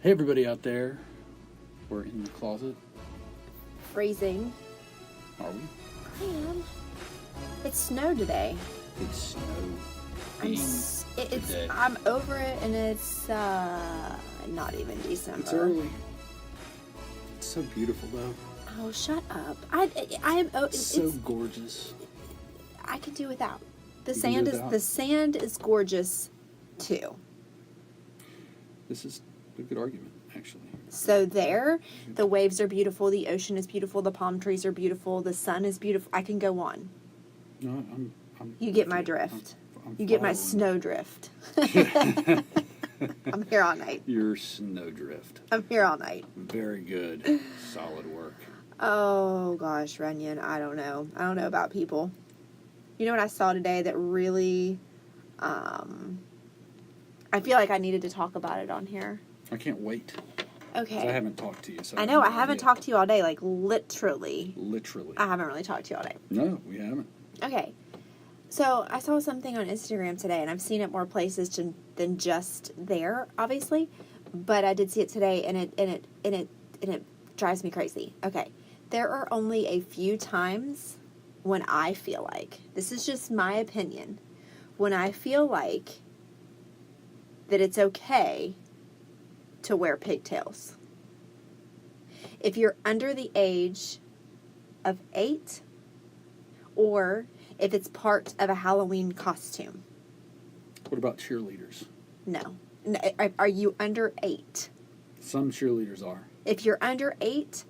Hey, everybody out there. We're in the closet. Freezing. Are we? I am. It snowed today. It's snow. I'm over it, and it's not even December. It's early. It's so beautiful, though. Oh, shut up! I am. Oh, it's so gorgeous. I could do without. The sand is gorgeous too. This is a good argument, actually. So the waves are beautiful, the ocean is beautiful, the palm trees are beautiful, the sun is beautiful. I can go on. No, you get my drift. I'm get my snow drift. I'm here all night. Your snow drift. I'm here all night. Very good. Solid work. Oh, gosh, Runyon, I don't know. I don't know about people. You know what I saw today that really, I feel like I needed to talk about it on here. I can't wait. Okay. I haven't talked to you. So I know, I haven't talked to you all day, like literally. Literally. I haven't really talked to you all day. No, we haven't. Okay. So I saw something on Instagram today, and I've seen it more places than just there, obviously. But I did see it today, and it drives me crazy. Okay. There are only a few times when I feel like, this is just my opinion, when I feel like that it's okay to wear pigtails. If you're under the age of 8, or if it's part of a Halloween costume. What about cheerleaders? No. Are you under 8? Some cheerleaders are. If you're under 8,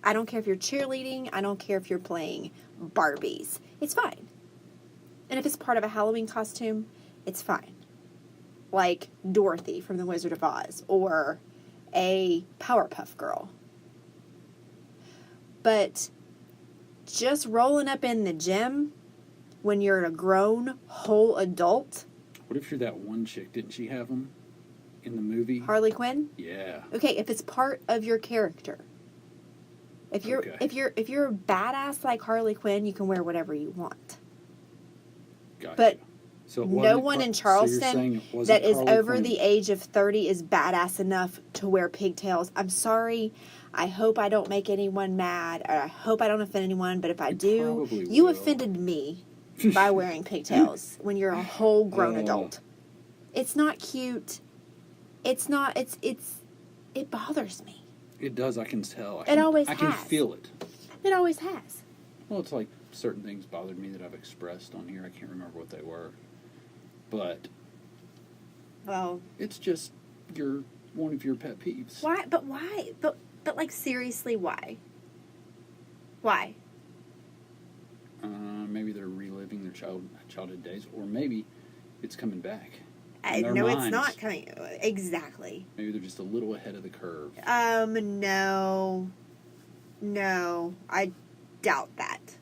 I don't care if you're cheerleading. I don't care if you're playing Barbies. It's fine. And if it's part of a Halloween costume, it's fine. Like Dorothy from The Wizard of Oz, or a Powerpuff Girl. But just rolling up in the gym when you're a grown, whole adult. What if you're that one chick? Didn't she have them in the movie? Harley Quinn? Yeah. Okay, if it's part of your character. If you're a badass like Harley Quinn, you can wear whatever you want. Gotcha. But so no one in Charleston that is over the age of 30 is badass enough to wear pigtails. I'm sorry. I hope I don't make anyone mad, or I hope I don't offend anyone, but if I do, you offended me by wearing pigtails when you're a whole grown adult. It's not cute. It bothers me. It does, I can tell. I can feel it. It always has. Well, it's like certain things bothered me that I've expressed on here. I can't remember what they were. But well, it's just one of your pet peeves. Why? But why? But like, seriously, why? Why? Maybe they're reliving their childhood days, or maybe it's coming back. No, it's not coming. Exactly. Maybe they're just a little ahead of the curve. No, I doubt that.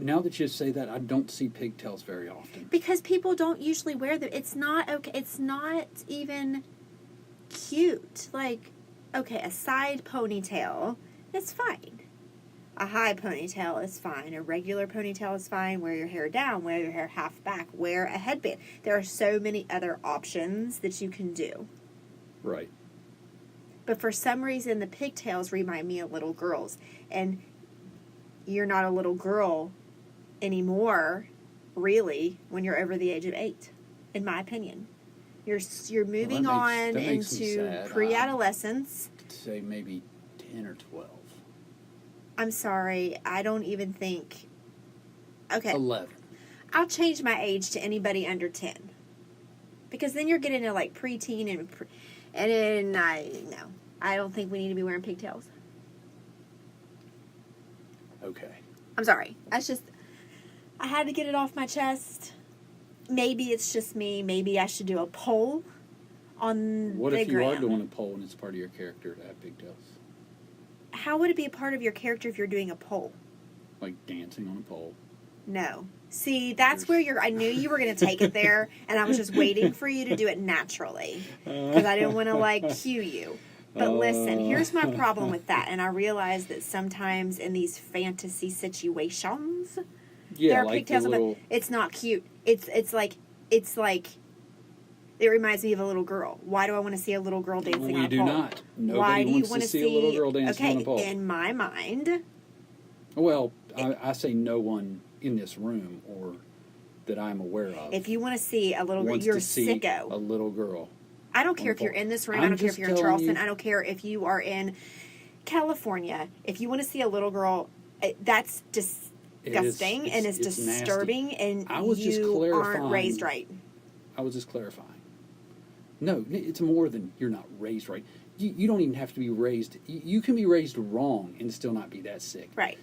Now that you say that, I don't see pigtails very often. Because people don't usually wear them. It's not okay. It's not even cute. Like, okay, a side ponytail, it's fine. A high ponytail is fine. A regular ponytail is fine. Wear your hair down. Wear your hair half back. Wear a headband. There are so many other options that you can do. Right. But for some reason, the pigtails remind me of little girls. And you're not a little girl anymore, really, when you're over the age of 8, in my opinion. You're moving on into pre-adolescence. I'd say maybe 10 or 12. I'm sorry, I don't even think... Okay. 11. I'll change my age to anybody under 10. Because then you're getting to, like, preteen and then I don't think we need to be wearing pigtails. Okay. I'm sorry. That's just... I had to get it off my chest. Maybe it's just me. Maybe I should do a poll on What the if you gram. are doing a poll and it's part of your character to have pigtails? How would it be a part of your character if you're doing a poll? Like dancing on a pole. No. See, that's where I knew you were going to take it there, and I was just waiting for you to do it naturally. Because I didn't want to, like, cue you. But listen, here's my problem with that. And I realize that sometimes in these fantasy situations, there are like pigtails, but it's not cute. It's like It reminds me of a little girl. Why do I want to see a little girl dancing on a pole? We do not. Nobody Why do you wants want to see a little girl dancing on a pole. In my mind... Well, I say no one in this room or that I'm aware of. If you want to see a little girl, you're sicko. A little girl. I don't care if you're in this room. I don't care if you're in Charleston. I don't care if you are in California. If you want to see a little girl, that's disgusting and it's disturbing, nasty. And you aren't raised right. I was just clarifying. No, it's more than you're not raised right. You don't even have to be raised. You can be raised wrong and still not be that sick. Right.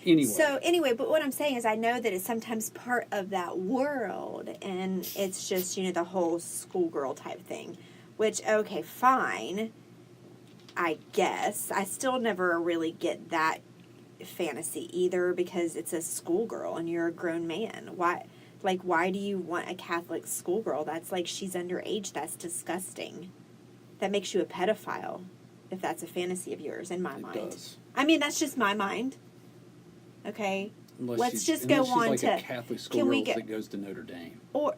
Anyway. But what I'm saying is I know that it's sometimes part of that world, and it's just, the whole schoolgirl type thing, which, okay, fine, I guess. I still never really get that fantasy either because it's a schoolgirl and you're a grown man. Why do you want a Catholic schoolgirl? That's like she's underage. That's disgusting. That makes you a pedophile if that's a fantasy of yours, in my mind. It does. I mean, that's just my mind. Okay, let's just go on like to a Catholic schoolgirl that goes to Notre Dame or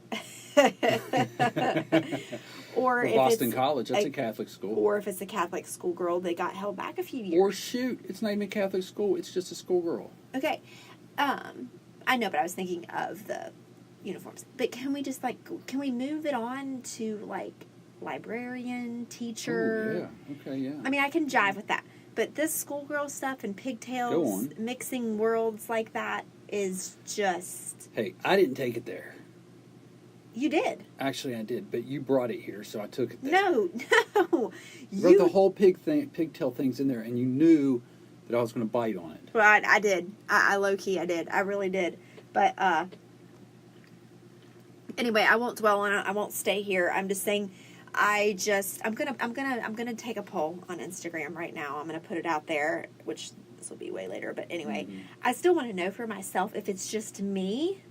Boston College. That's a Catholic school. Or if it's a Catholic schoolgirl that got held back a few years. Or shoot, it's not even a Catholic school. It's just a schoolgirl. Okay, I know, but I was thinking of the uniforms. But can we just can we move it on to librarian, teacher? Oh, yeah. Okay, yeah. I mean, I can jive with that. But this schoolgirl stuff and pigtails, mixing worlds like that is just... Hey, I didn't take it there. You did. Actually, I did, but you brought it here, so I took it there. No. You wrote the whole pigtail things in there, and you knew that I was going to bite on it. Well, I did. I low-key, I did. I really did. But, anyway, I won't dwell on it. I won't stay here. I'm just saying... I'm gonna take a poll on Instagram right now. I'm gonna put it out there, which this will be way later. But anyway, I still want to know for myself if it's just me,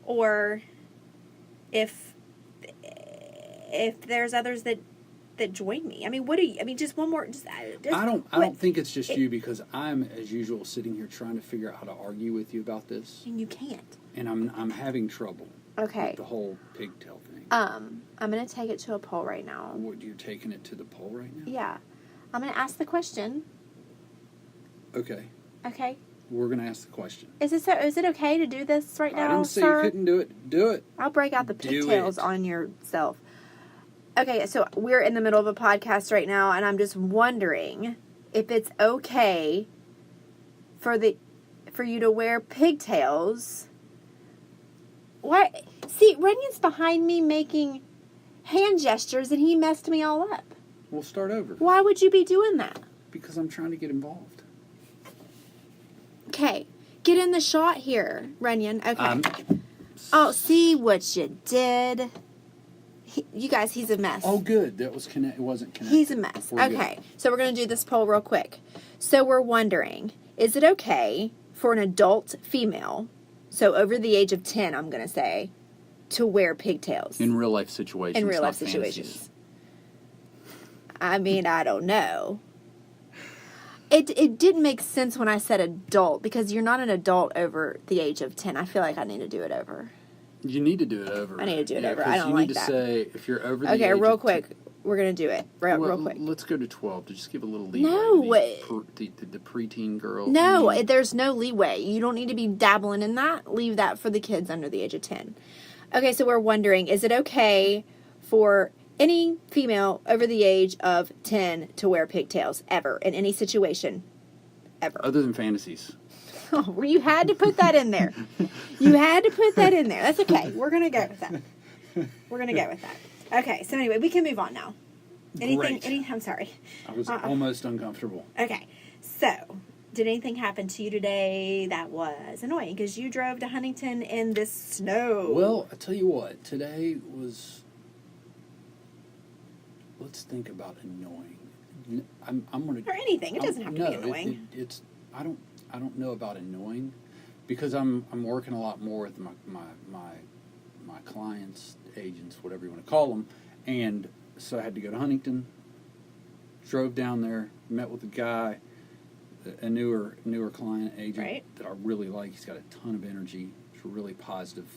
or if there's others that join me. I mean, just one more. I don't think it's just you because I'm, as usual, sitting here trying to figure out how to argue with you about this, and you can't. And I'm having trouble. Okay. With the whole pigtail thing. I'm going to take it to a poll right now. What, you're taking it to the poll right now? Yeah. I'm going to ask the question. Okay. Okay. We're going to ask the question. Is it okay to do this right now, I didn't say you couldn't do it. Do it. I'll break out the pigtails on yourself. Okay, so we're in the middle of a podcast right now, and I'm just wondering if it's okay for you to wear pigtails. Why? See, Runyon's behind me making hand gestures, and he messed me all up. We'll start over. Why would you be doing that? Because I'm trying to get involved. Okay. Get in the shot here, Runyon. Okay. Oh, see what you did. You guys, he's a mess. Oh, good. That was it wasn't connected. He's a mess. Okay. So we're going to do this poll real quick. So we're wondering, is it okay for an adult female... So over the age of 10, I'm going to say, to wear pigtails. In real life situations. In real life situations. I mean, I don't know. It didn't make sense when I said adult, because you're not an adult over the age of 10. I feel like I need to do it over. You need to do it over. I need to do it over. I don't like that. You need to say, if you're over the age Okay, real quick. We're going to do it real quick. Let's go to 12 to just give a little leeway. No. The preteen girls. No, there's no leeway. You don't need to be dabbling in that. Leave that for the kids under the age of 10. Okay, so we're wondering, is it okay for any female over the age of 10 to wear pigtails ever, in any situation? Ever. Other than fantasies. Oh, you had to put that in there. You had to put that in there. That's okay. We're going to go with that. We're going to go with that. Okay, so anyway, we can move on now. I'm sorry. I was almost uncomfortable. Okay, so did anything happen to you today that was annoying? Because you drove to Huntington in this snow. Well, I tell you what, today was... Let's think about annoying. I'm going to... Or anything. It doesn't have to be annoying. It's I don't know about annoying because I'm working a lot more with my clients, agents, whatever you want to call them, and so I had to go to Huntington. Drove down there, met with a guy, a newer client agent that I really like. He's got a ton of energy. He's really positive.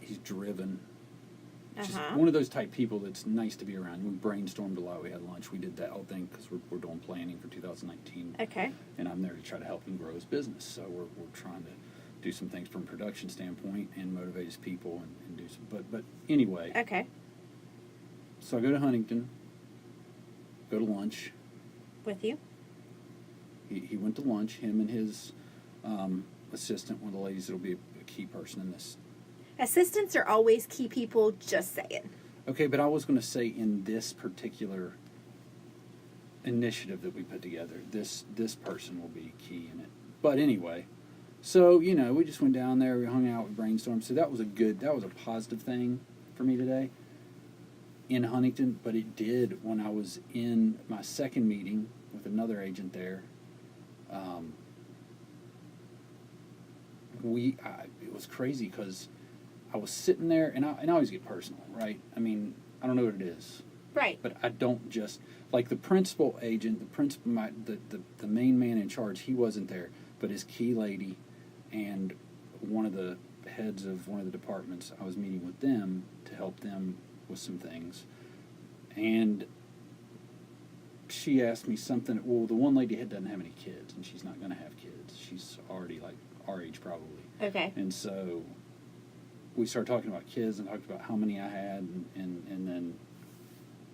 He's driven. Just Uh-huh. one of those type people that's nice to be around. We brainstormed a lot. We had lunch. We did that whole thing because we're doing planning for 2019. Okay. And I'm there to try to help him grow his business. So we're trying to do some things from a production standpoint and motivate his people and do some. But anyway. Okay. So I go to Huntington, go to lunch. With you? He went to lunch, him and his assistant, one of the ladies that'll be a key person in this. Assistants are always key people, just saying. Okay, but I was going to say in this particular initiative that we put together, this person will be key in it. But anyway, so, you know, we just went down there, we hung out, we brainstormed. So that was a positive thing for me today in Huntington. But it did when I was in my second meeting with another agent there. It was crazy because I was sitting there, and I always get personal, right? I mean, I don't know what it is. Right. But I don't just, like the principal agent, the main man in charge, he wasn't there, but his key lady and one of the heads of one of the departments, I was meeting with them to help them with some things. And she asked me something, well, the one lady doesn't have any kids, and she's not going to have kids. She's already like our age probably. Okay. And so we started talking about kids and talked about how many I had, and then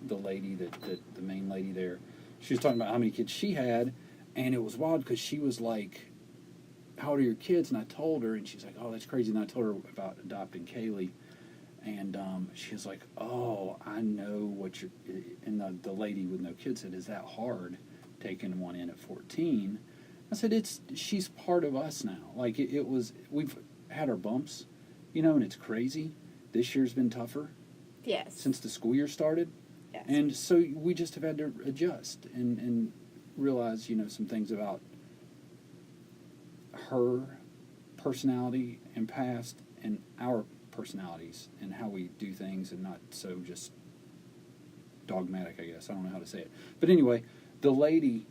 the lady the main lady there, she was talking about how many kids she had, and it was wild because she was like, how old are your kids? And I told her, and she's like, oh, that's crazy. And I told her about adopting Kaylee, and she was like, oh, I know what you're, and the lady with no kids said, is that hard, taking one in at 14? I said, she's part of us now. Like, it was, we've had our bumps, you know, and it's crazy. This year's been tougher. Yes. Since the school year started. Yes. And so we just have had to adjust and realize, you know, some things about her personality and past and our personalities and how we do things, and not so just dogmatic, I guess. I don't know how to say it. But anyway, the lady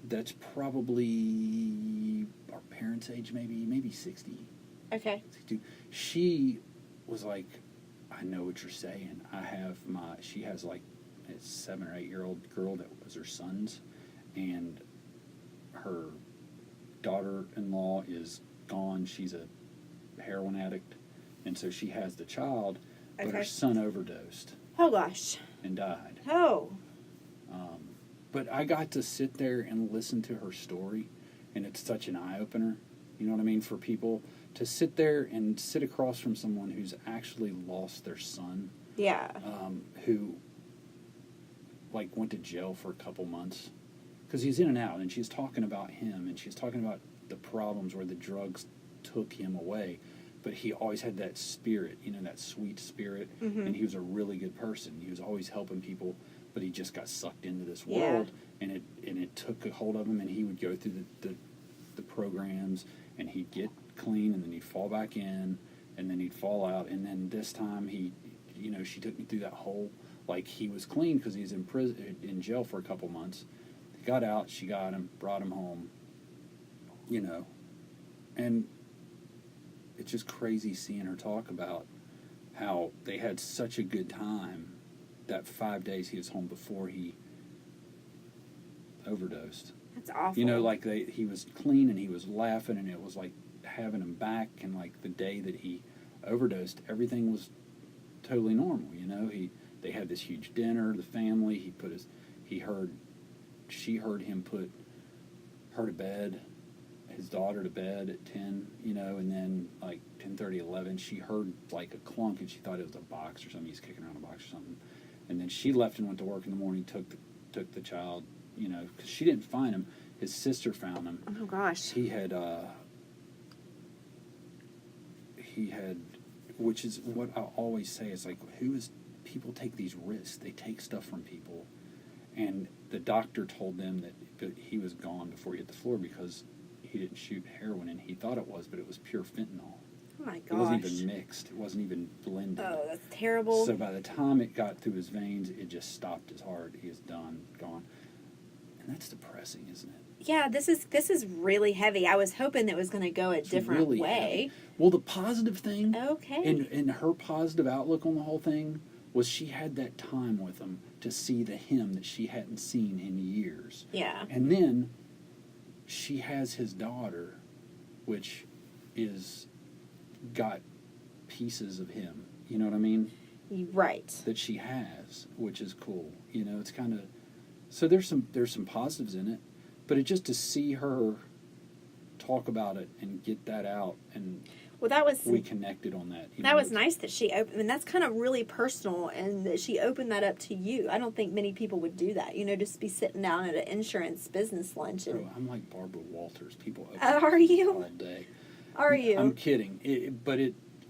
that's probably our parents' age, maybe 60. Okay. 62. She was like, I know what you're saying. She has like a 7 or 8 year old girl that was her son's, and her daughter-in-law is gone. She's a heroin addict, and so she has the child, but her Okay. son overdosed Oh, gosh. and died. Oh. But I got to sit there and listen to her story, and it's such an eye-opener, you know what I mean, for people to sit there and sit across from someone who's actually lost their son, Yeah. who, like, went to jail for a couple months, because he's in and out, and she's talking about him, and she's talking about the problems where the drugs took him away, but he always had that spirit, you know, that sweet spirit, and he was a really good person. He was always helping people, but he just got sucked into this world, and it took a hold of him, and he would go through the programs, and he'd get clean, and then he'd fall back in, and then he'd fall out, and then this time she took me through that whole, like, he was clean because he was in jail for a couple months. He got out, she got him, brought him home, you know, and it's just crazy seeing her talk about how they had such a good time that 5 days he was home before he overdosed. That's awful. You know, like he was clean and he was laughing, and it was like having him back. And like the day that he overdosed, everything was totally normal. You know, they had this huge dinner, the family. She heard him put her to bed, his daughter to bed at 10. You know, and then like 10:30, 11, she heard like a clunk, and she thought it was a box or something. He's kicking around a box or something. And then she left and went to work in the morning. Took the child, you know, because she didn't find him. His sister found him. Oh, gosh. He had, which is what I always say, is like, people take these risks. They take stuff from people. And the doctor told them that he was gone before he hit the floor because he didn't shoot heroin, and he thought it was, but it was pure fentanyl. Oh, my gosh. It wasn't even mixed. It wasn't even blended. Oh, that's terrible. So by the time it got through his veins, it just stopped his heart. He is done, gone. And that's depressing, isn't it? yeah, this is really heavy. I was hoping it was going to go a It's different really way. heavy. Well, the positive thing, Okay. and her positive outlook on the whole thing, was she had that time with him to see the him that she hadn't seen in years. Yeah. And then she has his daughter, which is got pieces of him. You know what I mean? Right. That she has, which is cool. You know, it's kind of, so there's some positives in it, but it just to see her talk about it and get that out, and Well, that was we connected on that. You that know, was nice that she opened. I mean, that's kind of really personal, and that she opened that up to you. I don't think many people would do that. You know, just be sitting down at an insurance business lunch. And I'm like Barbara Walters. People open are you? all day. Are you? I'm kidding.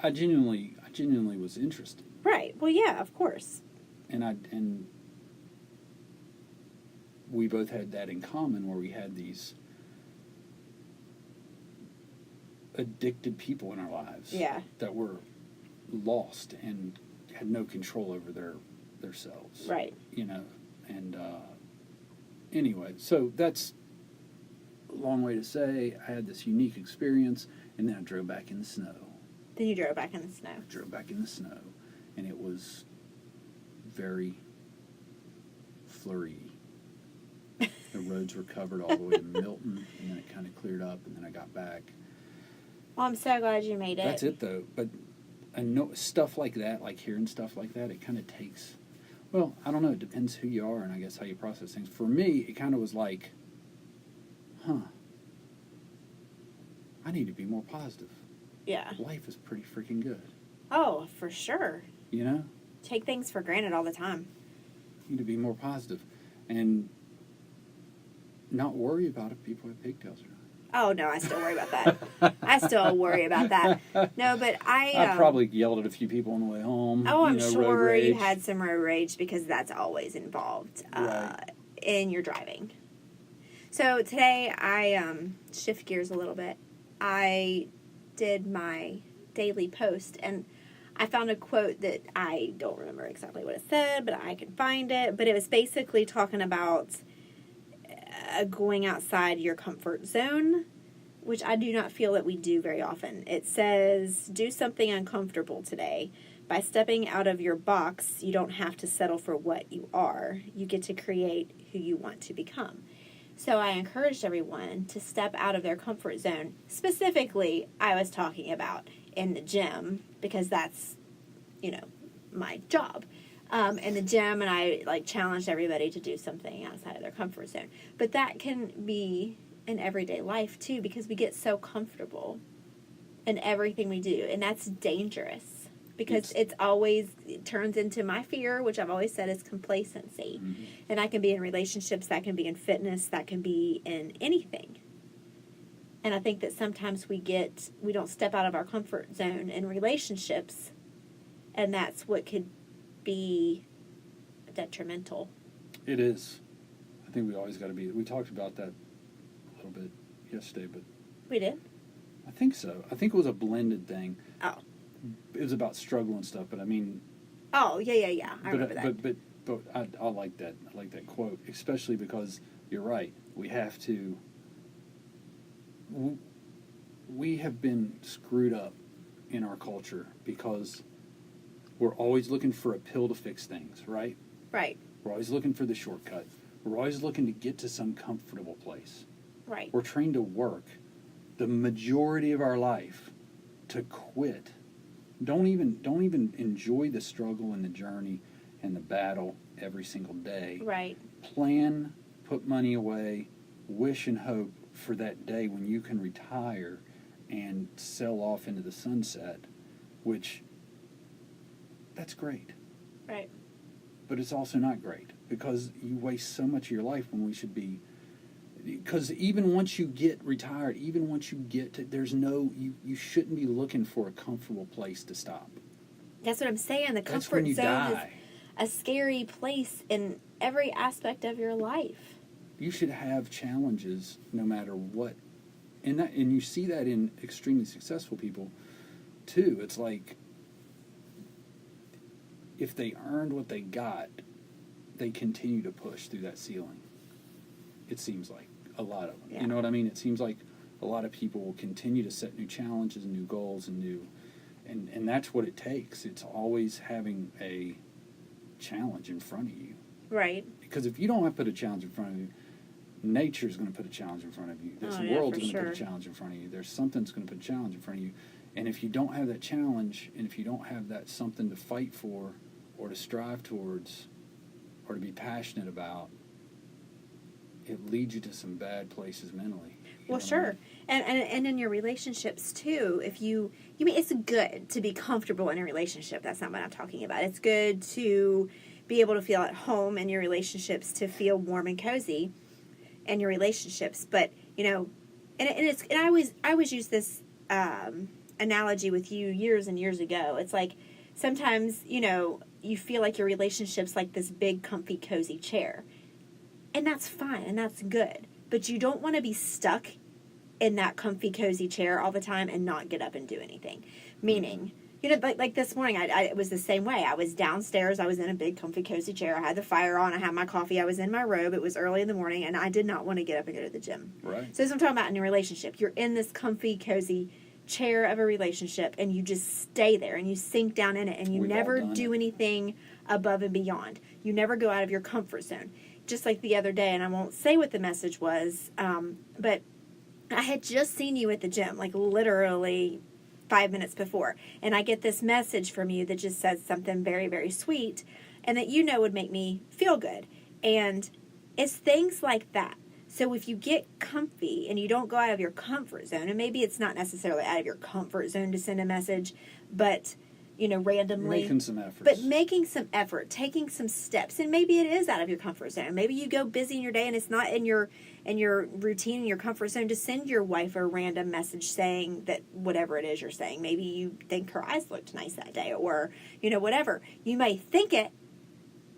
I genuinely was interested, Right. Well, yeah, of course. and we both had that in common, where we had these addicted people in our lives, Yeah. that were lost and had no control over their selves, Right. you know. And anyway, so that's a long way to say I had this unique experience, and then I drove back in the snow. Then you drove back in the snow. And it was very flurry. The roads were covered all the way to Milton, and then it kind of cleared up, and then I got back. Well, I'm so glad you made it. That's it, though. But I know stuff like that, like hearing stuff like that, it kind of takes, well, I don't know, it depends who you are and I guess how you process things. For me, it kind of was like, I need to be more positive. Yeah. Life is pretty freaking good, Oh, for sure. you know? Take things for granted all the time. You need to be more positive and not worry about if people have pigtails or not. Oh, no, I still worry about that. I still worry about that. No, but I probably yelled at a few people on the way home. Oh, I'm road sure you rage. had some road rage because that's always involved Right. in your driving. So today I shift gears a little bit. I did my daily post, and I found a quote that I don't remember exactly what it said, but I can find it. But it was basically talking about going outside your comfort zone, which I do not feel that we do very often. It says, do something uncomfortable today. By stepping out of your box, you don't have to settle for what you are. You get to create who you want to become. So I encouraged everyone to step out of their comfort zone. Specifically, I was talking about in the gym, because that's, my job. In the gym, and I challenged everybody to do something outside of their comfort zone. But that can be in everyday life too, because we get so comfortable in everything we do, and that's dangerous, because it turns into my fear, which I've always said is complacency. Mm-hmm. And that can be in relationships, that can be in fitness, that can be in anything. And I think that sometimes we don't step out of our comfort zone in relationships, and that's what could be detrimental. It is. I think we always got to be. We talked about that a little bit yesterday, but We did? I think so. I think it was a blended thing. Oh. It was about struggle and stuff, but I mean. Oh, yeah. I remember that. But I like that. I like that quote, especially because you're right. We have to. We have been screwed up in our culture because we're always looking for a pill to fix things, right? Right. We're always looking for the shortcut. We're always looking to get to some comfortable place. Right. We're trained to work the majority of our life to quit. Don't even enjoy the struggle and the journey and the battle every single day. Right. Plan, put money away, wish and hope for that day when you can retire and sail off into the sunset, which that's great. Right. But it's also not great because you waste so much of your life when we should be. Because even once you get retired, even once you get to, you shouldn't be looking for a comfortable place to stop. That's what I'm saying. The That's comfort when you zone die. is a scary place in every aspect of your life. You should have challenges no matter what. And you see that in extremely successful people too. It's like if they earned what they got, they continue to push through that ceiling. It seems like. a lot of them. Yeah. You know what I mean? It seems like a lot of people will continue to set new challenges and new goals and that's what it takes. It's always having a challenge in front of you. Right. Because if you don't have to put a challenge in front of you, nature's going to put a challenge in front of you. This world's going to put a challenge in front of you. There's something that's going to put a challenge in front of you. And if you don't have that challenge, and if you don't have that something to fight for or to strive towards or to be passionate about, it leads you to some bad places mentally. Well, sure. And in your relationships, too, if you mean, it's good to be comfortable in a relationship. That's not what I'm talking about. It's good to be able to feel at home in your relationships, to feel warm and cozy in your relationships. But, you know, and I always use this analogy with you years and years ago. It's like sometimes, you know, you feel like your relationship's like this big, comfy, cozy chair. And that's fine, and that's good. But you don't want to be stuck in that comfy, cozy chair all the time and not get up and do anything. Meaning, you know, like this morning, it was the same way. I was downstairs. I was in a big, comfy, cozy chair. I had the fire on. I had my coffee. I was in my robe. It was early in the morning, and I did not want to get up and go to the gym. Right. So that's what I'm talking about in a relationship. You're in this comfy, cozy chair of a relationship, and you just stay there, and you sink down in it, and you never do anything above and beyond. You never go out of your comfort zone. Just like the other day, and I won't say what the message was, but I had just seen you at the gym, like literally 5 minutes before, and I get this message from you that just says something very, very sweet, and that you know would make me feel good. And it's things like that. So if you get comfy and you don't go out of your comfort zone, and maybe it's not necessarily out of your comfort zone to send a message, but, you know, randomly. Making some efforts. But making some effort, taking some steps, and maybe it is out of your comfort zone. Maybe you go busy in your day and it's not in your routine, in your comfort zone to send your wife a random message saying that whatever it is you're saying. Maybe you think her eyes looked nice that day, or, you know, whatever. You may think it,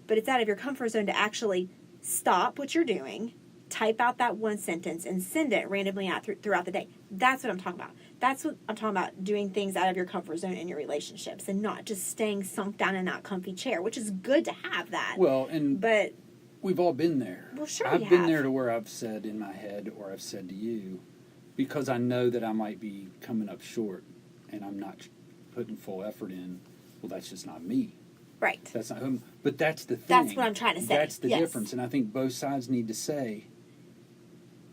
but it's out of your comfort zone to actually stop what you're doing, type out that one sentence, and send it randomly out throughout the day. That's what I'm talking about. That's what I'm talking about, doing things out of your comfort zone in your relationships and not just staying sunk down in that comfy chair, which is good to have that. Well, but we've all been there. Well, sure I've been there to where I've said in my head, or I've said to you, because I know that I might be coming up short and I'm not putting full effort in, well, that's just not me. Right. That's not whom. But that's the thing. That's what I'm trying to say. That's the difference. And I think both sides need to say,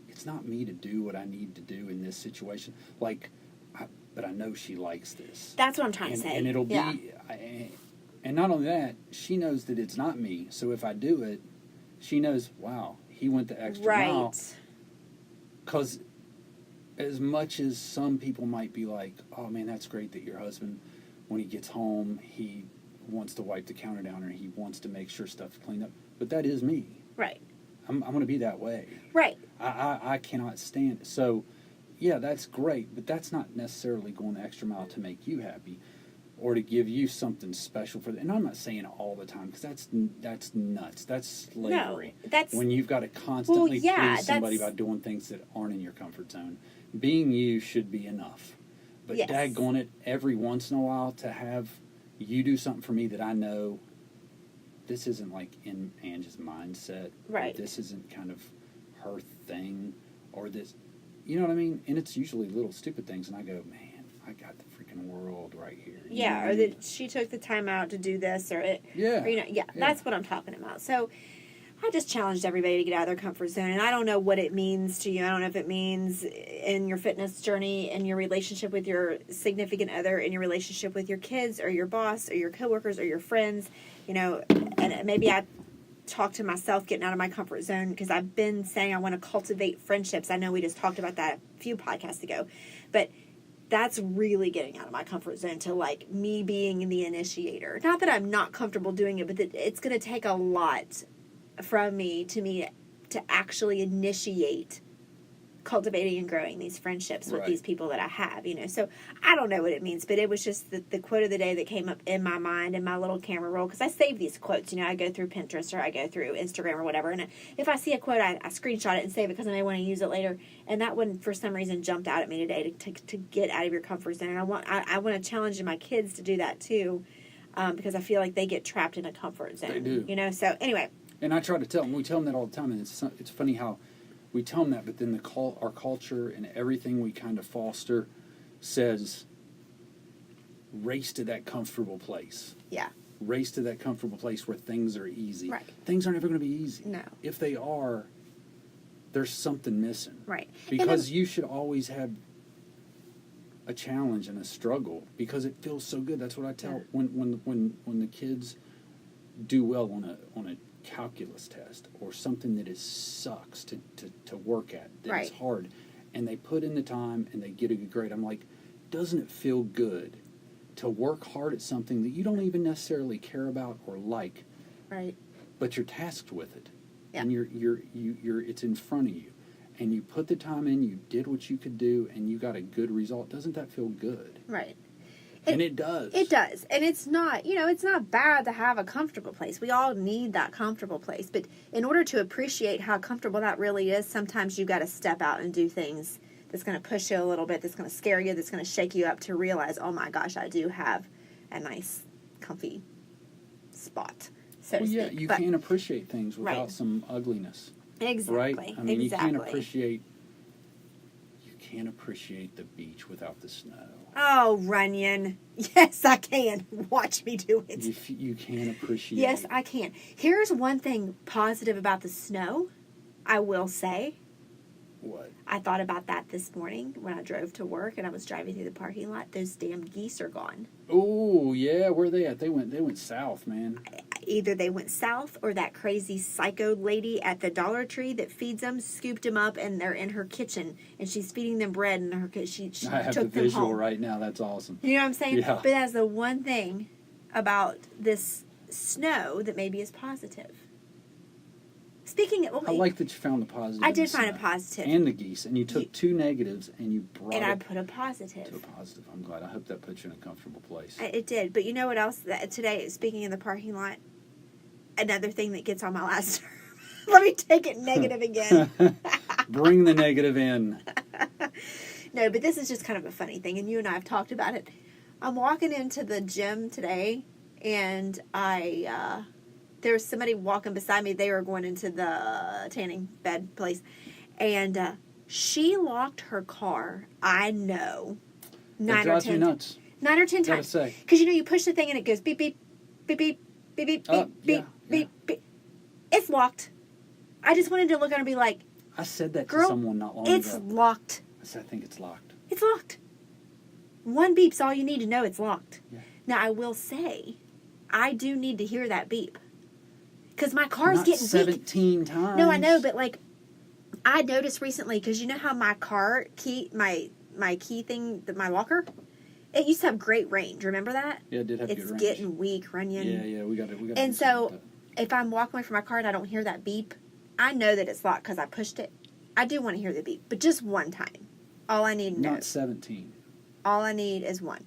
it's not me to do what I need to do in this situation. Like, but I know she likes this. That's what I'm trying to say. And it'll be, and not only that, she knows that it's not me. So if I do it, she knows, wow, he went the extra mile. Because as much as some people might be like, oh man, that's great that your husband, when he gets home, he wants to wipe the counter down or he wants to make sure stuff's cleaned up. But that is me. Right. I'm going to be that way. Right. I cannot stand it. So, yeah, that's great, but that's not necessarily going the extra mile to make you happy or to give you something special for that. And I'm not saying it all the time because that's nuts. That's slavery. No, that's when you've got to constantly please somebody by doing things that aren't in your comfort zone. Being you should be enough. But daggone it, every once in a while to have you do something for me that I know this isn't like in Angie's mindset. Right. This isn't kind of her thing or this, you know what I mean? And it's usually little stupid things and I go, man, I got the freaking world right here. Yeah, or that she took the time out to do this or it. Yeah. Or, you know, that's what I'm talking about. So I just challenged everybody to get out of their comfort zone, and I don't know what it means to you. I don't know if it means in your fitness journey, in your relationship with your significant other, in your relationship with your kids or your boss or your coworkers or your friends, you know, and maybe I talk to myself getting out of my comfort zone because I've been saying I want to cultivate friendships. I know we just talked about that a few podcasts ago, but that's really getting out of my comfort zone to like me being the initiator. Not that I'm not comfortable doing it, but that it's going to take a lot from me to actually initiate cultivating and growing these friendships with these people that I have, you know. So I don't know what it means, but it was just the quote of the day that came up in my mind in my little camera roll, because I save these quotes, you know. I go through Pinterest or I go through Instagram or whatever, and if I see a quote, I screenshot it and save it because I may want to use it later. And that one, for some reason, jumped out at me today to get out of your comfort zone. And I want to challenge my kids to do that too, because I feel like they get trapped in a comfort zone. They do. You know. So anyway. And I try to tell them, we tell them that all the time, and it's funny how we tell them that, but then our culture and everything we kind of foster says, race to that comfortable place. Yeah. Race to that comfortable place where things are easy. Right. Things aren't ever going to be easy. No. If they are, there's something missing. Right. Because you should always have a challenge and a struggle because it feels so good. That's what I tell when the kids do well on a calculus test or something that sucks to work at, that is hard, and they put in the time and they get a good grade. I'm like, doesn't it feel good to work hard at something that you don't even necessarily care about or like, right? But you're tasked with it, yeah. and you're it's in front of you, and you put the time in, you did what you could do, and you got a good result. Doesn't that feel good? Right. And it does. It does. And it's not, it's not bad to have a comfortable place. We all need that comfortable place. But in order to appreciate how comfortable that really is, sometimes you got to step out and do things that's going to push you a little bit, that's going to scare you, that's going to shake you up to realize, oh my gosh, I do have a nice, comfy spot, so to speak. speak. You can't appreciate things without some ugliness. Exactly. Right? I mean, you can't appreciate the beach without the snow. Oh, Runyon. Yes, I can. Watch me do it. You can't appreciate. Yes, I can. Here's one thing positive about the snow, I will say. What? I thought about that this morning when I drove to work and I was driving through the parking lot. Those damn geese are gone. Oh, yeah. Where are they at? They went south, man. Either they went south or that crazy psycho lady at the Dollar Tree that feeds them scooped them up and they're in her kitchen and she's feeding them bread and she I have took the them visual home. right now. That's awesome. You know what I'm saying? Yeah. But that's the one thing about this snow that maybe is positive. Speaking of, I like that you found the positive. I did find a positive. And the geese, and you took two negatives and you brought and I it put a positive. to a positive. I'm glad. I hope that puts you in a comfortable place. It did. But you know what else? Today, speaking in the parking lot, another thing that gets on my last nerve. Let me take it negative again. Bring the negative in. No, but this is just kind of a funny thing, and you and I have talked about it. I'm walking into the gym today, and there was somebody walking beside me. They were going into the tanning bed place. And she locked her car, I know, 9 or 10 nuts. 9 or 10 times. Because, you push the thing and it goes beep, beep, beep, beep, beep, beep, beep, beep, beep, beep. It's locked. I just wanted to look at her and be like, I said that girl, to someone not long ago. It's locked. I said, I think it's locked. It's locked. One beep's all you need to know it's locked. Yeah. Now, I will say, I do need to hear that beep. Because my car's Not getting 17 times. No, I know, but I noticed recently, because you know how my car key, my key thing, my locker, it used to have great range. Remember that? Yeah, it did have good range. It's getting weak, Runyon. Yeah, we got it. And so, if I'm walking away from my car and I don't hear that beep, I know that it's locked because I pushed it. I do want to hear the beep, but just one time. All I need to know. Not 17. All I need is one.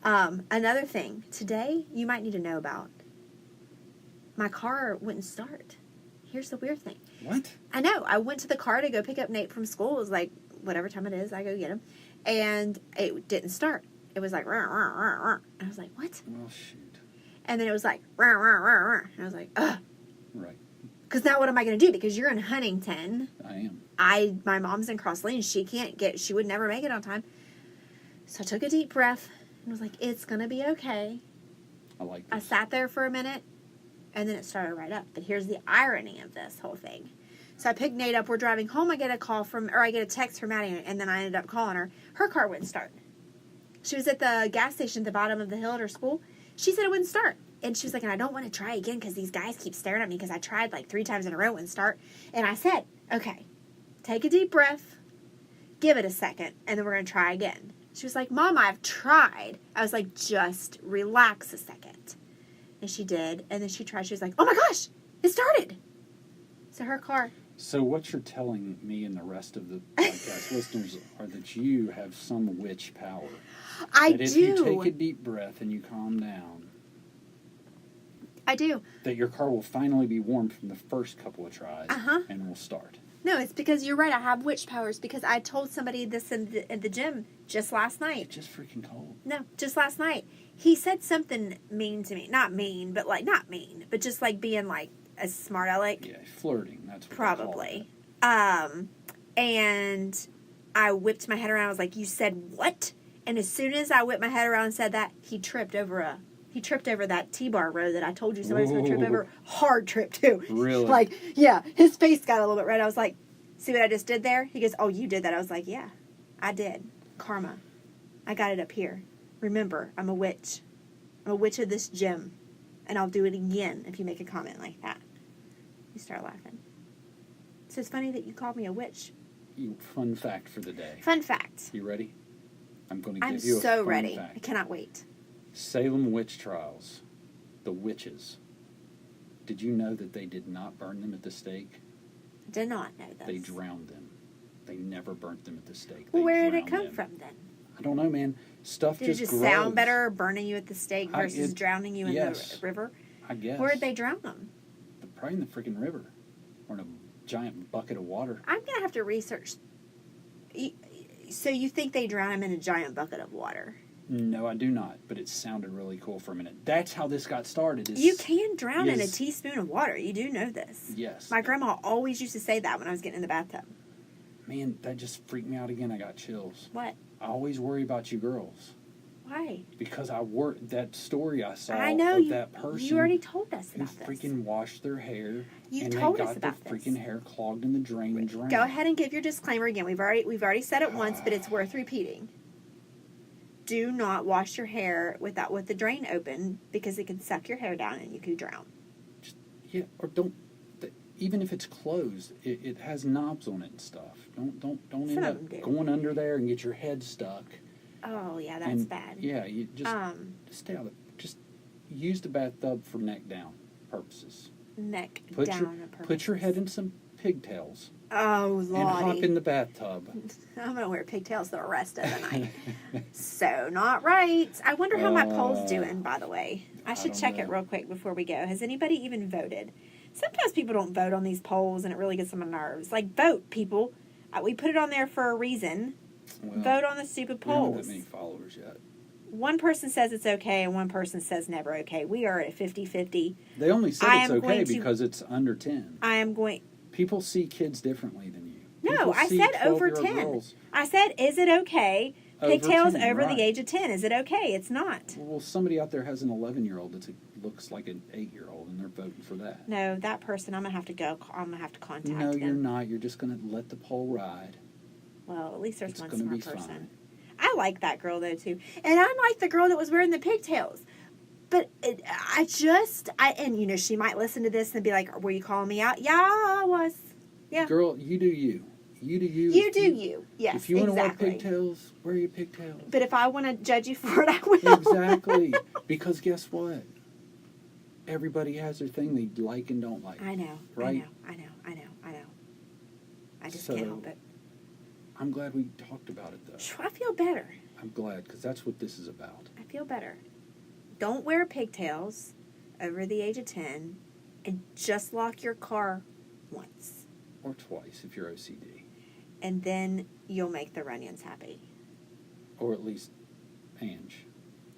Another thing, today, you might need to know about. My car wouldn't start. Here's the weird thing. What? I know. I went to the car to go pick up Nate from school. It was like, whatever time it is, I go get him. And it didn't start. It was like, rah, rah, rah, rah. And I was like, what? Well, shoot. And then it was like, rah, rah, rah, rah. And I was like, ugh. Right. Because now what am I going to do? Because you're in Huntington. I am. My mom's in Cross Lane. She would never make it on time. So I took a deep breath and was like, it's going to be okay. I like this. I sat there for a minute. And then it started right up. But here's the irony of this whole thing. So I picked Nate up. We're driving home. I get a text from Maddie, and then I ended up calling her. Her car wouldn't start. She was at the gas station at the bottom of the hill at her school. She said it wouldn't start. And she was like, and I don't want to try again because these guys keep staring at me because I tried like 3 times in a row, it wouldn't start. And I said, okay, take a deep breath, give it a second, and then we're going to try again. She was like, Mom, I've tried. I was like, just relax a second. And she did. And then she tried. She was like, oh my gosh, it started. So her car. So what you're telling me and the rest of the podcast listeners are that you have some witch power. I that do. If you take a deep breath and you calm down. I do. That your car will finally be warm from the first couple of tries. Uh-huh. And will start. No, it's because you're right. I have witch powers because I told somebody this in the gym just last night. It's just freaking cold. No, just last night. He said something mean to me. Not mean, but just like being like a smart aleck. Yeah, flirting. That's what Probably. And I whipped my head around. I was like, "You said what?" And as soon as I whipped my head around and said that, he tripped over that T-bar row that I told you somebody's going to trip over. Hard trip, too. Really? Like, yeah, his face got a little bit red. I was like, "See what I just did there?" He goes, "Oh, you did that." I was like, "Yeah, I did. Karma. I got it up here. Remember, I'm a witch. I'm a witch of this gym. And I'll do it again if you make a comment like that." You start laughing. So it's funny that you called me a witch. Fun fact for the day. Fun fact. You ready? I'm going to I'm give you a so fun ready. fact. I cannot wait. Salem witch trials. The witches. Did you know that they did not burn them at the stake? I did not know this. They drowned them. They never burnt them at the stake. Well, They where did it drowned come them. from then? I don't know, man. Stuff Did it just just grows. sound better burning you at the stake versus drowning you in yes. the river? I guess. Where did they drown them? Probably in the freaking river. Or in a giant bucket of water. I'm going to have to research. So you think they drown them in a giant bucket of water? No, I do not. But it sounded really cool for a minute. That's how this got started. You can drown in a Yes. teaspoon of water. You do know this. Yes. My grandma always used to say that when I was getting in the bathtub. Man, that just freaked me out again. I got chills. What? I always worry about you girls. Why? Because that story I saw I know of that person you already told us who about this. freaking washed their hair You and told they us got about their this. freaking hair clogged in the drain and drowned. Go ahead and give your disclaimer again. We've already said it once, but it's worth repeating. Do not wash your hair with the drain open because it can suck your hair down and you could drown. Yeah, or don't. Even if it's closed, it has knobs on it and stuff. Don't Some end of up them do. going under there and get your head stuck. Oh yeah, that's And, bad. Yeah, you just stay out of. Just use the bathtub for neck down purposes. Neck Put down. your head in some pigtails Oh and hop lordy. in the bathtub. I'm gonna wear pigtails the rest of the night. So not right. I wonder how my poll's doing. By the way, I should don't check it know. real quick before we go. Has anybody even voted? Sometimes people don't vote on these polls, and it really gets on my nerves. Like, vote, people. We put it on there for a reason. Well, Vote on the stupid we don't have polls. that many followers yet. One person says it's okay, and one person says never okay. We are at 50-50. They only said I it's am okay going to- because it's under 10. I am going... People see kids differently than you. No, People I see said over 12-year-old 10. girls I said, is it okay? over Pigtails 10, over right. the age of 10. Is it okay? It's not. Well, somebody out there has an 11-year-old that looks like an 8-year-old, and they're voting for that. No, that person, I'm going to have to go. I'm going to have to contact No, them. you're not. You're just going to let the poll ride. Well, at least there's It's one gonna smart be person. fine. I like that girl, though, too. And I like the girl that was wearing the pigtails. But and, you know, she might listen to this and be like, were you calling me out? Yeah, I was. Yeah. Girl, you do you. You do you. You do you. Yes, If you want to exactly. wear pigtails, wear your pigtails. But if I want to judge you for it, I will. Exactly. Because guess what? Everybody has their thing they like and don't like. I know. Right? I know. I just So- can't help it. I'm glad we talked about it, though. I feel better. I'm glad, because that's what this is about. I feel better. Don't wear pigtails over the age of 10 and just lock your car once. Or twice, if you're OCD. And then you'll make the Runyons happy. Or at least Ange.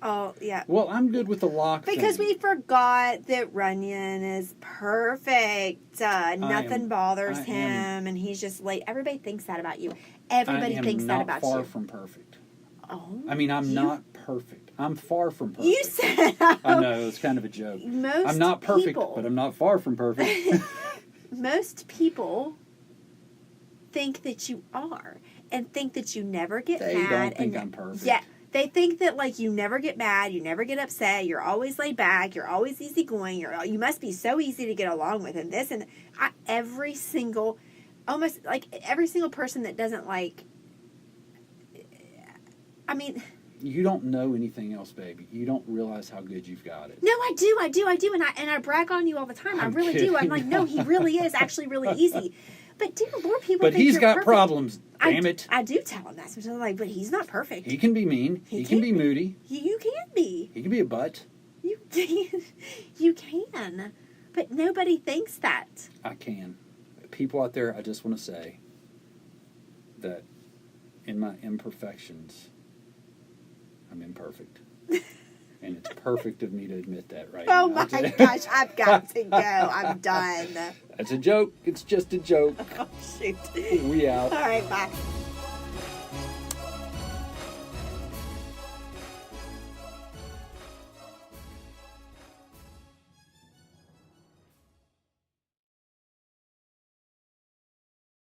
Oh, yeah. Well, I'm good with the lock Because thing. we forgot that Runyon is perfect. Nothing bothers I him, am- and he's just late. Everybody thinks that about you. Everybody thinks that about I am not far you. from perfect. Oh, I mean, I'm you- not perfect. I'm far from perfect. You said I know, it's kind of a joke. most I'm not perfect, people, but I'm not far from perfect. most people think that you are, and think that you never get They mad. don't think and I'm perfect. Yeah. They think that, like, you never get mad, you never get upset, you're always laid back, you're always easygoing, you must be so easy to get along with, and this, and every single person that doesn't, like, I mean... You don't know anything else, baby. You don't realize how good you've got it. No, I do, and I brag on you all the time. I I'm really do. I'm kidding. like, no, he really is actually really easy. But dear Lord, people But think he's you're got perfect. problems, damn it. I do tell him that. Sometimes I'm like, but he's not perfect. He can be mean. He can be moody. You can be. He can be a butt. You can. You can. But nobody thinks that. I can. People out there, I just want to say that in my imperfections, I'm imperfect. And it's perfect of me to admit that right Oh now. my gosh, I've got to go. I'm done. That's a joke. It's just a joke. Oh, shoot. We out. All right, bye.